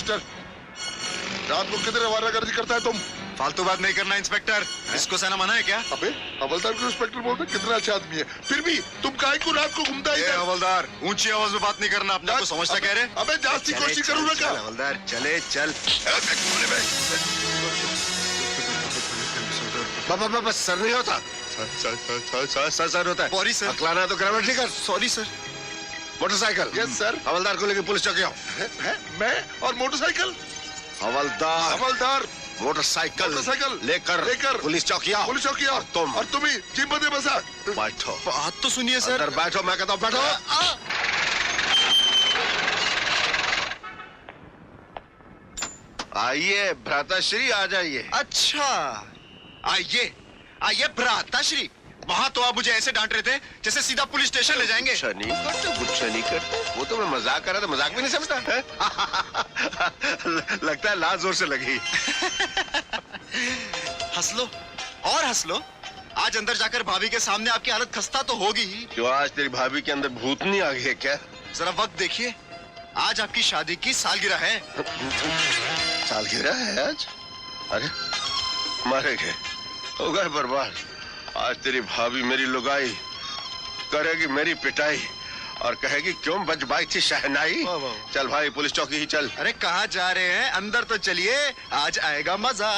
Mister, रात को किधर आवारागर्दी करता है तुम? फालतू बात नहीं करना इंस्पेक्टर। इसको सहना मना है क्या? अबे हवलदार को इंस्पेक्टर बोलते, कितना अच्छा आदमी है, फिर भी तुम काहे को रात को घूमता है? हवलदार, ऊंची आवाज में बात नहीं करना, अपने को समझता कह रहे? अबे जास्ती कोशिश करूँ ना क्या? हवलदार चले चल। बस सर नहीं होता, सर होता है। Sorry sir. अकलाना तो ग्रामर ठीक है। Sorry sir. Motorcycle. Yes sir. हवलदार को लेकर पुलिस चौकी आओ। मैं और मोटरसाइकिल? हवलदार मोटरसाइकिल लेकर पुलिस चौकी आओ। पुलिस चौकी आओ। और तुम ही जीप में बसा। बैठो। बात तो सुनिए सर। अंदर बैठो, मैं कहता हूँ बैठो। आइए भ्राताश्री, आ जाइए। अच्छा, आइए आइए भ्राताश्री। वहाँ तो आप मुझे ऐसे डांट रहे थे जैसे सीधा पुलिस स्टेशन ले जाएंगे। गुस्सा नहीं करते। वो तो मैं मजाक कर रहा था, मजाक भी नहीं समझता है? लगता है लाज जोर से लगी। हंस लो और हंस लो। आज अंदर जाकर भाभी के सामने आपकी हालत खस्ता तो होगी ही। क्यों, आज तेरी भाभी के अंदर भूतनी आ गई है क्या? जरा वक्त देखिए, आज आपकी शादी की सालगिरह है। सालगिरह है आज? अरे मारे गए, हो गए बर्बाद। आज तेरी भाभी मेरी लुगाई करेगी मेरी पिटाई और कहेगी क्यों बजबाई थी शहनाई। चल भाई पुलिस चौकी ही चल। अरे कहाँ जा रहे हैं, अंदर तो चलिए, आज आएगा मजा।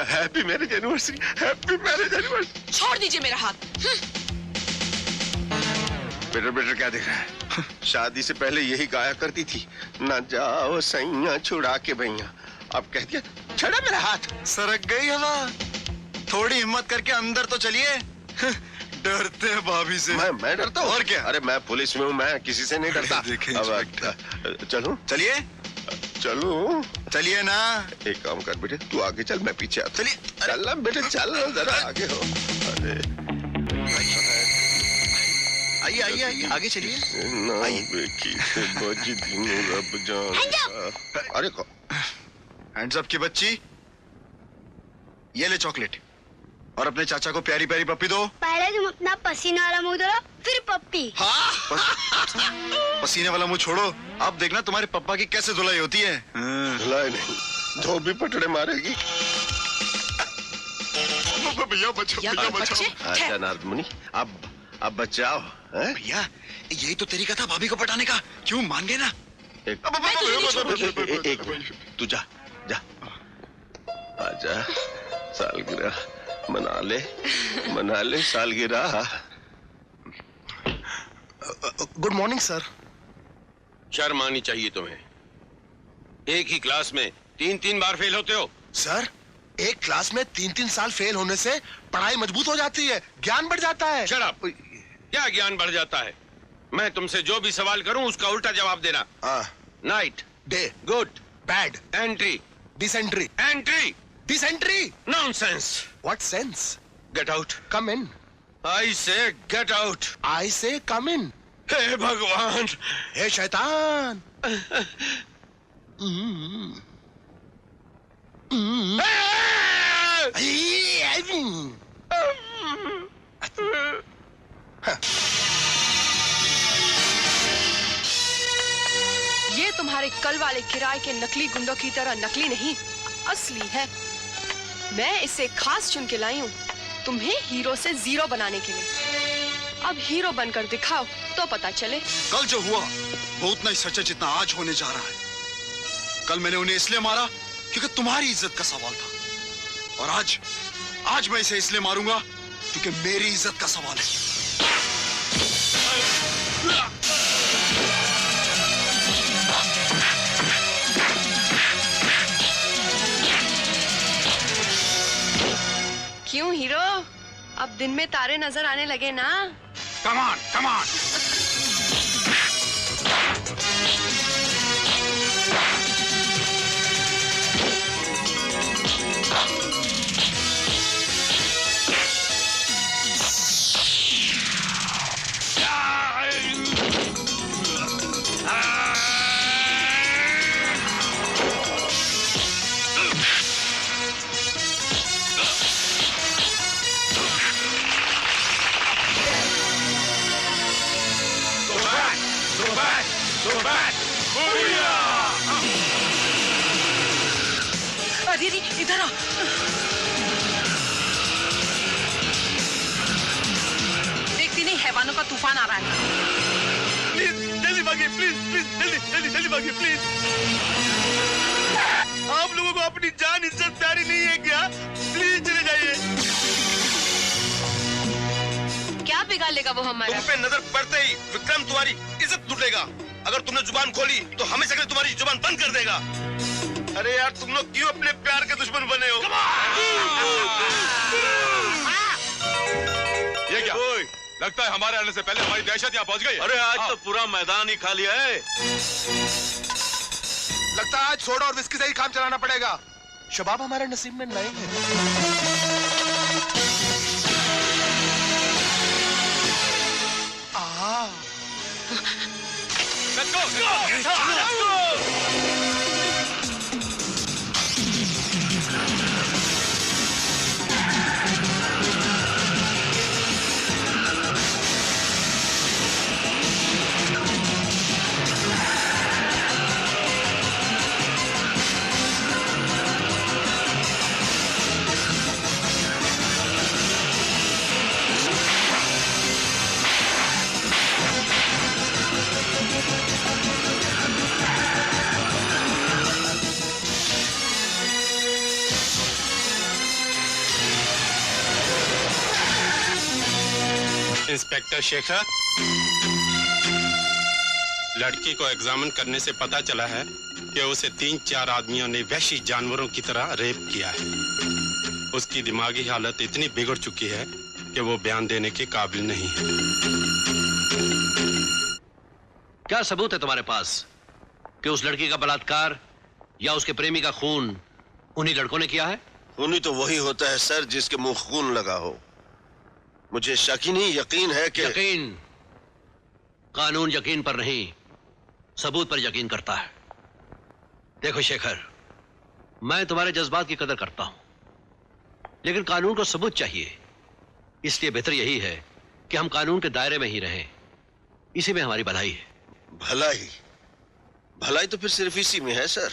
Happy marriage anniversary, happy marriage anniversary. छोड़ दीजिए मेरा हाथ। बेटर क्या दिख रहा है? शादी से पहले यही गाया करती थी, न जाओ सैया छुड़ा के भैया। अब कह दिया छड़ा मेरा हाथ। सरक गई हवा। थोड़ी हिम्मत करके अंदर तो चलिए। डरते हैं भाभी से। मैं डरता हूँ? और क्या? अरे मैं पुलिस में हूँ, मैं किसी से नहीं डरता। चलूं? चलूं? चलिए ना। एक काम कर बेटे, तू आगे चल, मैं पीछे आता। चलिए। चल ना बेटे, चल जरा आगे हो। अरे आइए आइए आइए, आगे चलिए। अरे हैंड्स अप की बच्ची, ये ले चॉकलेट और अपने चाचा को प्यारी प्यारी पप्पी दो। पहले तुम अपना पसीना वाला मुंह धो, फिर पप्पी। हाँ? पसीने वाला मुंह छोड़ो, अब देखना तुम्हारे पप्पा की कैसे धुलाई होती है। धुलाई नहीं, धोबी पटड़े मारेगी। भैया बचाओ, भैया बचाओ। अच्छा नारदमुनि, अब बचाओ। भैया यही तो तरीका था भाभी को पटाने का, क्यों मान गए ना? एक तू जा आजा, सालगिरह मना ले सालगिरह। Good morning sir. शर्म आनी चाहिए तुम्हें, एक ही क्लास में 3-3 बार फेल होते हो। सर, एक क्लास में 3-3 साल फेल होने से पढ़ाई मजबूत हो जाती है, ज्ञान बढ़ जाता है। Shut up. क्या ज्ञान बढ़ जाता है? मैं तुमसे जो भी सवाल करूं उसका उल्टा जवाब देना। Night, day, good, bad, entry, dysentery, entry, dysentery. Nonsense. What sense? Get out. Come in. I say get out. आई से कम इन। हे भगवान, हे शैतान। ये तुम्हारे कल वाले किराए के नकली गुंडों की तरह नकली नहीं, असली है। मैं इसे खास चुन के लाई हूँ तुम्हें हीरो से जीरो बनाने के लिए। अब हीरो बनकर दिखाओ तो पता चले। कल जो हुआ वो उतना ही सच है जितना आज होने जा रहा है। कल मैंने उन्हें इसलिए मारा क्योंकि तुम्हारी इज्जत का सवाल था, और आज मैं इसे इसलिए मारूंगा क्योंकि मेरी इज्जत का सवाल है। क्यों हीरो, अब दिन में तारे नजर आने लगे ना? Come on, come on. देखती नहीं हैवानों का तूफान आ रहा है। प्लीज जल्दी भागिए, प्लीज प्लीज जल्दी जल्दी जल्दी भागिए प्लीज। आप लोगों को अपनी जान इज्जत प्यारी नहीं है क्या? प्लीज चले जाइए। क्या बिगाड़ लेगा वो हमारा? तुम पे नजर पड़ते ही विक्रम तुम्हारी इज्जत लूटेगा। अगर तुमने जुबान खोली तो हमेशा के लिए तुम्हारी जुबान बंद कर देगा। अरे यार तुम लोग क्यों अपने प्यार के दुश्मन बने हो? ये क्या? लगता है हमारे आने से पहले हमारी दहशत यहाँ पहुँच गई। अरे आज तो पूरा मैदान ही खाली है। लगता है आज सोडा और विस्की से ही काम चलाना पड़ेगा। शबाब हमारे नसीब में नहीं है। Let's go! Let's go! Let's go! Inspector Shekhar, लड़की को एग्जामिन करने से पता चला है कि उसे 3-4 आदमियों ने वहशी जानवरों की तरह रेप किया है। उसकी दिमागी हालत इतनी बिगड़ चुकी है कि वो बयान देने के काबिल नहीं है। क्या सबूत है तुम्हारे पास कि उस लड़की का बलात्कार या उसके प्रेमी का खून उन्हीं लड़कों ने किया है? खूनी तो वही होता है सर जिसके मुंह खून लगा हो। मुझे शक ही नहीं, यकीन है कि यकीन? कानून यकीन पर नहीं, सबूत पर यकीन करता है। देखो शेखर, मैं तुम्हारे जज्बात की कदर करता हूं, लेकिन कानून को सबूत चाहिए। इसलिए बेहतर यही है कि हम कानून के दायरे में ही रहें। इसी में हमारी भलाई है। भलाई? भलाई तो फिर सिर्फ इसी में है सर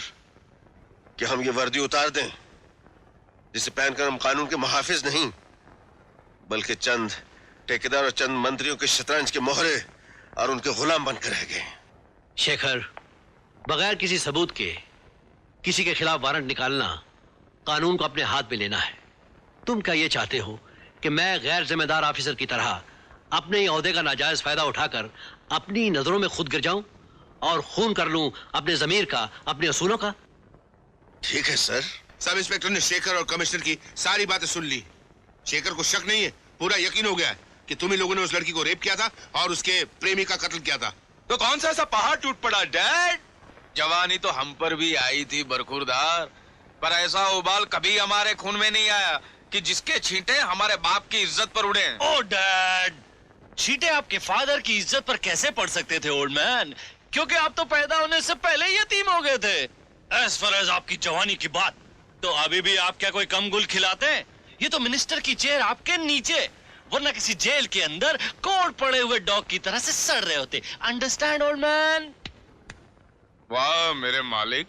कि हम ये वर्दी उतार दें जिसे पहनकर हम कानून के मुहाफिज नहीं बल्कि चंद ठेकेदार और चंद मंत्रियों के शतरंज के मोहरे और उनके गुलाम बनकर रह गए। शेखर, बगैर किसी सबूत के किसी के खिलाफ वारंट निकालना कानून को अपने हाथ में लेना है। तुम क्या ये चाहते हो कि मैं गैर जिम्मेदार ऑफिसर की तरह अपने ही ओहदे का नाजायज फायदा उठाकर अपनी नजरों में खुद गिर जाऊं और खून कर लूं अपने जमीर का, अपने असूलों का? ठीक है सर। सब इंस्पेक्टर ने शेखर और कमिश्नर की सारी बातें सुन ली। शेखर को शक नहीं है, पूरा यकीन हो गया है कि तुम ही लोगों ने उस लड़की को रेप किया था और उसके प्रेमी का कत्ल किया था। तो कौन सा ऐसा पहाड़ टूट पड़ा डैड? जवानी तो हम पर भी आई थी बरखुरदार, पर ऐसा उबाल कभी हमारे खून में नहीं आया कि जिसके छींटे हमारे बाप की इज्जत पर उड़े। ओ डैड, छींटे आपके फादर की इज्जत पर कैसे पड़ सकते थे ओल्ड मैन? क्योंकि आप तो पैदा होने से पहले ही यतीम हो गए थे। एज फार एज आपकी जवानी की बात, तो अभी भी आप क्या कोई कम गुल खिलाते हैं? ये तो मिनिस्टर की चेयर आपके नीचे, वरना किसी जेल के अंदर कोट पड़े हुए डॉग की तरह से सड़ रहे होते। Understand old man? वाह मेरे मालिक,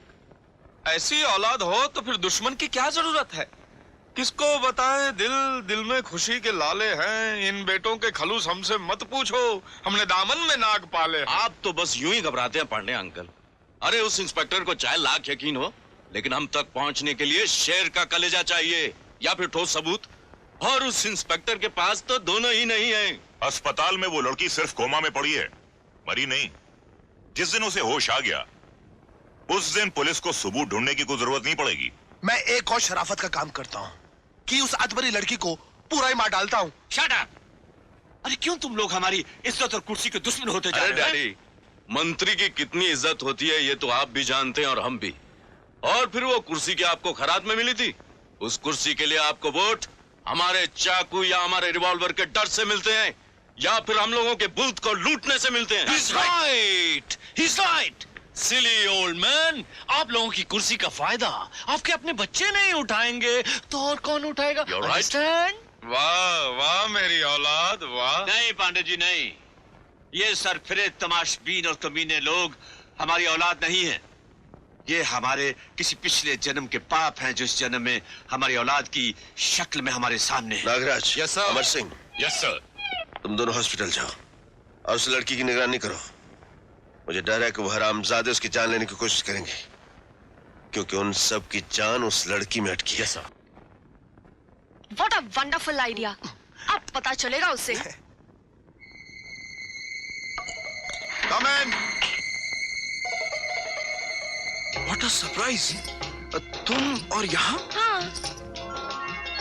ऐसी औलाद हो तो फिर दुश्मन की क्या जरूरत है? किसको बताएं दिल दिल में खुशी के लाले हैं। इन बेटों के खलूस हमसे मत पूछो, हमने दामन में नाग पाले हैं। आप तो बस यूं ही घबराते हैं पांडे अंकल। अरे उस इंस्पेक्टर को चाहे लाख यकीन हो, लेकिन हम तक पहुंचने के लिए शेर का कलेजा चाहिए या फिर ठोस सबूत, और उस इंस्पेक्टर के पास तो दोनों ही नहीं है। अस्पताल में वो लड़की सिर्फ कोमा में पड़ी है, मरी नहीं। जिस दिन उसे होश आ गया उस दिन पुलिस को सबूत ढूंढने की कोई जरूरत नहीं पड़ेगी। मैं एक और शराफत का काम करता हूँ कि उस अजबरी लड़की को पूरा ही मार डालता हूँ। Shut up! अरे क्यों तुम लोग हमारी इज्जत और कुर्सी के दुश्मन होते जा रहे हैं? डैडी, मंत्री की कितनी इज्जत होती है ये तो आप भी जानते हैं और हम भी। और फिर वो कुर्सी क्या आपको खरात में मिली थी? उस कुर्सी के लिए आपको वोट हमारे चाकू या हमारे रिवॉल्वर के डर से मिलते हैं, या फिर हम लोगों के बूथ को लूटने से मिलते हैं? He's right! He's right! Silly old man! आप लोगों की कुर्सी का फायदा आपके अपने बच्चे नहीं उठाएंगे तो और कौन उठाएगा? You're right. Understand? वाह वाह मेरी औलाद वाह। नहीं पांडे जी नहीं, ये सरफिरे तमाशबीन और कमीने लोग हमारी औलाद नहीं है। ये हमारे किसी पिछले जन्म के पाप हैं जो इस जन्म में हमारी औलाद की शक्ल में हमारे सामने हैं। Nagraj, yes sir. Amar Singh, yes sir. तुम दोनों हॉस्पिटल जाओ और उस लड़की की निगरानी करो। मुझे डर है कि वो हरामजादे उसकी जान लेने की कोशिश करेंगे, क्योंकि उन सब की जान उस लड़की में अटकी है। Sir. What a wonderful idea. अब पता चलेगा उसे। Come in. What a surprise! तुम और यहाँ? हाँ,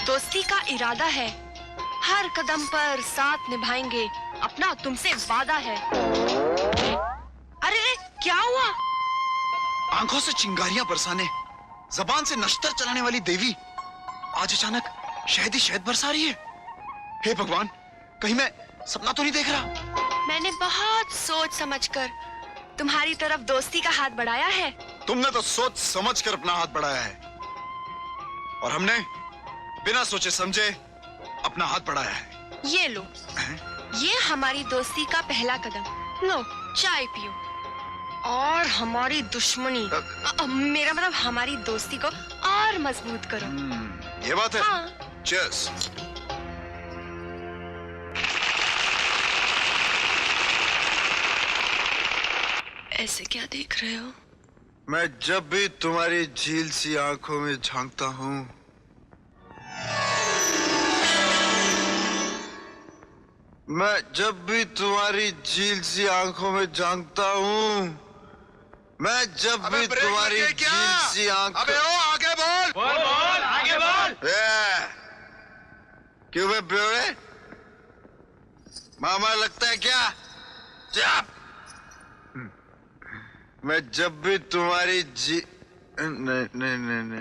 दोस्ती का इरादा है, हर कदम पर साथ निभाएंगे, अपना तुमसे वादा है। अरे क्या हुआ? आंखों से चिंगारियां बरसाने, जबान से नश्तर चलाने वाली देवी आज अचानक शहद ही शहद बरसा रही है। हे भगवान, कहीं मैं सपना तो नहीं देख रहा? मैंने बहुत सोच समझकर तुम्हारी तरफ दोस्ती का हाथ बढ़ाया है। तुमने तो सोच समझकर अपना हाथ बढ़ाया है और हमने बिना सोचे समझे अपना हाथ बढ़ाया है। ये लो, ये हमारी दोस्ती का पहला कदम। लो, चाय पियो और हमारी दुश्मनी मेरा मतलब हमारी दोस्ती को और मजबूत करो। ये बात है। हाँ। Cheers. ऐसे क्या देख रहे हो? मैं जब भी तुम्हारी झील सी आंखों में झांकता हूँ, मैं जब भी तुम्हारी झील सी आंखों में झांकता हूँ, मैं जब भी तुम्हारी झील सी आंखों। अबे ओ आगे बोल। बोल आगे बोल। क्यों बे ब्योरे? मामा लगता है क्या? चुप! मैं जब भी तुम्हारी नहीं,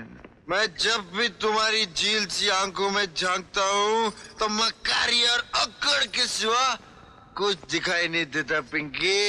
मैं जब भी तुम्हारी झील सी आंखों में झांकता हूँ तो मक्कारी और अक्कड़ के सिवा कुछ दिखाई नहीं देता पिंकी।